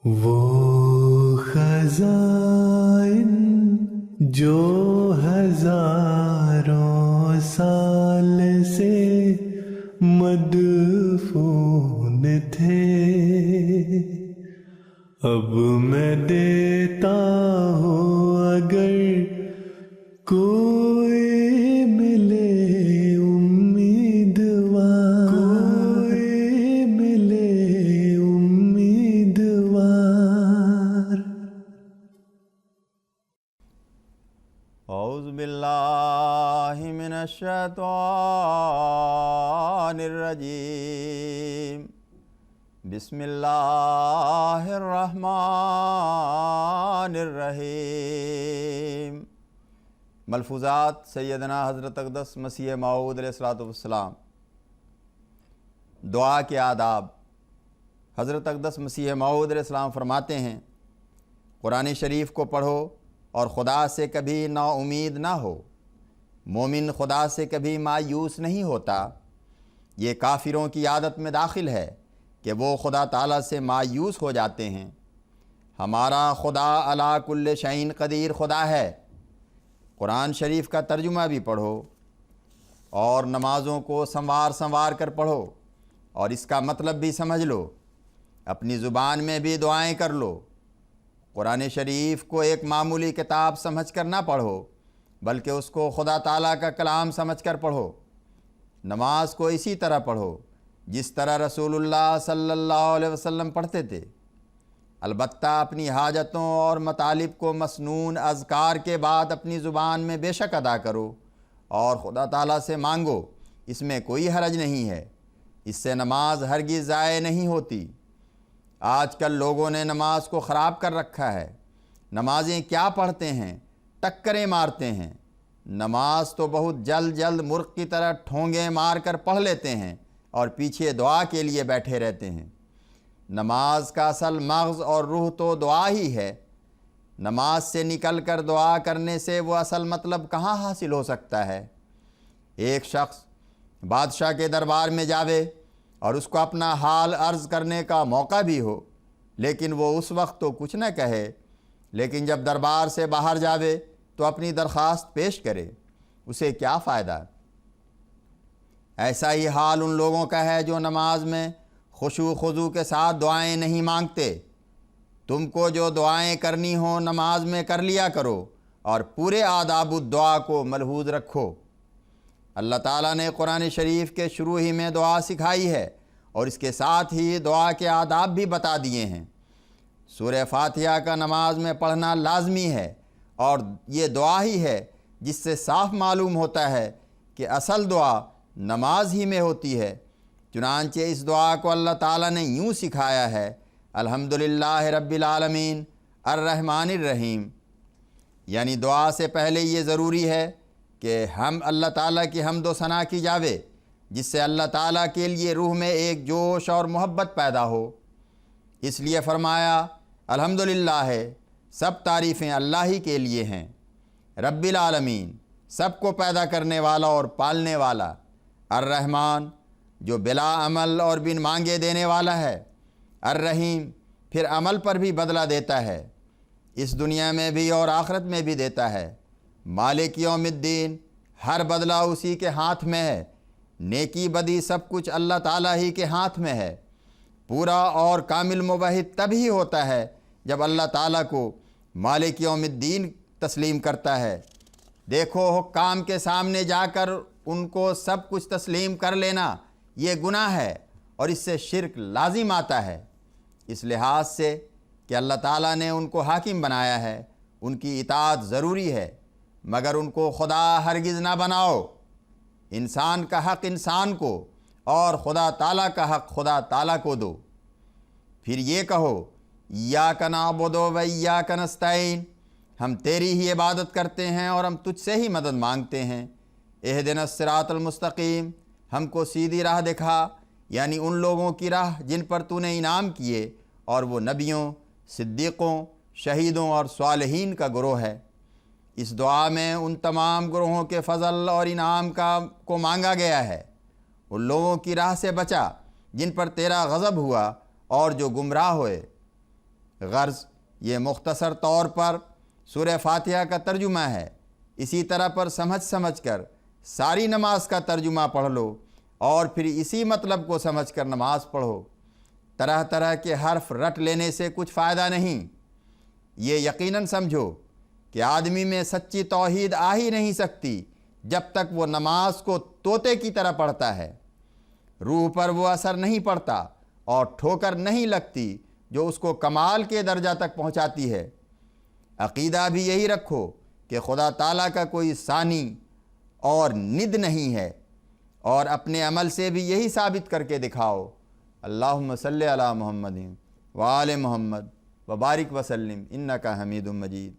وہ خزائن جو ہزاروں سال سے مدفون تھے، اب میں دیتا ہوں اگر کوئی ملے امیدوار، کوئی ملے امیدوار۔ اعوذ باللہ من الشیطان الرجیم، بسم اللہ الرحمن الرحیم۔ ملفوظات سیدنا حضرت اقدس مسیح موعود علیہ السلام۔ دعا کے آداب۔ حضرت اقدس مسیح موعود علیہ السلام فرماتے ہیں، قرآن شریف کو پڑھو اور خدا سے کبھی نا امید نہ ہو۔ مومن خدا سے کبھی مایوس نہیں ہوتا۔ یہ کافروں کی عادت میں داخل ہے کہ وہ خدا تعالیٰ سے مایوس ہو جاتے ہیں۔ ہمارا خدا علی کل شیء قدیر خدا ہے۔ قرآن شریف کا ترجمہ بھی پڑھو اور نمازوں کو سنوار کر پڑھو اور اس کا مطلب بھی سمجھ لو، اپنی زبان میں بھی دعائیں کر لو۔ قرآن شریف کو ایک معمولی کتاب سمجھ کر نہ پڑھو، بلکہ اس کو خدا تعالیٰ کا کلام سمجھ کر پڑھو۔ نماز کو اسی طرح پڑھو جس طرح رسول اللہ صلی اللہ علیہ وسلم پڑھتے تھے، البتہ اپنی حاجتوں اور مطالب کو مسنون اذکار کے بعد اپنی زبان میں بے شک ادا کرو اور خدا تعالیٰ سے مانگو، اس میں کوئی حرج نہیں ہے، اس سے نماز ہرگز ضائع نہیں ہوتی۔ آج کل لوگوں نے نماز کو خراب کر رکھا ہے۔ نمازیں کیا پڑھتے ہیں، ٹکریں مارتے ہیں۔ نماز تو بہت جلد مرغ کی طرح ٹھونگیں مار کر پڑھ لیتے ہیں اور پیچھے دعا کے لیے بیٹھے رہتے ہیں۔ نماز کا اصل مغز اور روح تو دعا ہی ہے۔ نماز سے نکل کر دعا کرنے سے وہ اصل مطلب کہاں حاصل ہو سکتا ہے؟ ایک شخص بادشاہ کے دربار میں جاوے اور اس کو اپنا حال عرض کرنے کا موقع بھی ہو، لیکن وہ اس وقت تو کچھ نہ کہے، لیکن جب دربار سے باہر جاوے تو اپنی درخواست پیش کرے، اسے کیا فائدہ؟ ایسا ہی حال ان لوگوں کا ہے جو نماز میں خشوع و خضوع کے ساتھ دعائیں نہیں مانگتے۔ تم کو جو دعائیں کرنی ہوں نماز میں کر لیا کرو اور پورے آداب الدعا کو ملحوظ رکھو۔ اللہ تعالیٰ نے قرآن شریف کے شروع ہی میں دعا سکھائی ہے اور اس کے ساتھ ہی دعا کے آداب بھی بتا دیے ہیں۔ سورہ فاتحہ کا نماز میں پڑھنا لازمی ہے اور یہ دعا ہی ہے جس سے صاف معلوم ہوتا ہے کہ اصل دعا نماز ہی میں ہوتی ہے۔ چنانچہ اس دعا کو اللہ تعالیٰ نے یوں سکھایا ہے، الحمدللہ رب العالمین الرحمن الرحیم، یعنی دعا سے پہلے یہ ضروری ہے کہ ہم اللہ تعالیٰ کی حمد و ثنا کی جاوے، جس سے اللہ تعالیٰ کے لیے روح میں ایک جوش اور محبت پیدا ہو۔ اس لیے فرمایا الحمدللہ ہے، سب تعریفیں اللہ ہی کے لیے ہیں، رب العالمین سب کو پیدا کرنے والا اور پالنے والا، الرحمن جو بلا عمل اور بن مانگے دینے والا ہے، الرحیم پھر عمل پر بھی بدلہ دیتا ہے، اس دنیا میں بھی اور آخرت میں بھی دیتا ہے، مالک یوم الدین ہر بدلہ اسی کے ہاتھ میں ہے، نیکی بدی سب کچھ اللہ تعالیٰ ہی کے ہاتھ میں ہے۔ پورا اور کامل موحد تب ہی ہوتا ہے جب اللہ تعالیٰ کو مالک یوم الدین تسلیم کرتا ہے۔ دیکھو حکام کے سامنے جا کر ان کو سب کچھ تسلیم کر لینا یہ گناہ ہے اور اس سے شرک لازم آتا ہے، اس لحاظ سے کہ اللہ تعالیٰ نے ان کو حاکم بنایا ہے، ان کی اطاعت ضروری ہے، مگر ان کو خدا ہرگز نہ بناؤ۔ انسان کا حق انسان کو اور خدا تعالیٰ کا حق خدا تعالیٰ کو دو۔ پھر یہ کہو ایاک نعبد و ایاک نستعین، ہم تیری ہی عبادت کرتے ہیں اور ہم تجھ سے ہی مدد مانگتے ہیں۔ اہدنا الصراط المستقیم، ہم کو سیدھی راہ دکھا، یعنی ان لوگوں کی راہ جن پر تو نے انعام کیے، اور وہ نبیوں، صدیقوں، شہیدوں اور صالحین کا گروہ ہے۔ اس دعا میں ان تمام گروہوں کے فضل اور انعام کو مانگا گیا ہے۔ ان لوگوں کی راہ سے بچا جن پر تیرا غضب ہوا اور جو گمراہ ہوئے۔ غرض یہ مختصر طور پر سورہ فاتحہ کا ترجمہ ہے۔ اسی طرح پر سمجھ کر ساری نماز کا ترجمہ پڑھ لو اور پھر اسی مطلب کو سمجھ کر نماز پڑھو۔ طرح طرح کے حرف رٹ لینے سے کچھ فائدہ نہیں۔ یہ یقیناً سمجھو کہ آدمی میں سچی توحید آ ہی نہیں سکتی جب تک وہ نماز کو طوطے کی طرح پڑھتا ہے۔ روح پر وہ اثر نہیں پڑتا اور ٹھوکر نہیں لگتی جو اس کو کمال کے درجہ تک پہنچاتی ہے۔ عقیدہ بھی یہی رکھو کہ خدا تعالیٰ کا کوئی ثانی اور ند نہیں ہے، اور اپنے عمل سے بھی یہی ثابت کر کے دکھاؤ۔ اللہم صلی علی محمد وآل محمد وبارک وسلم انکا حمید مجید۔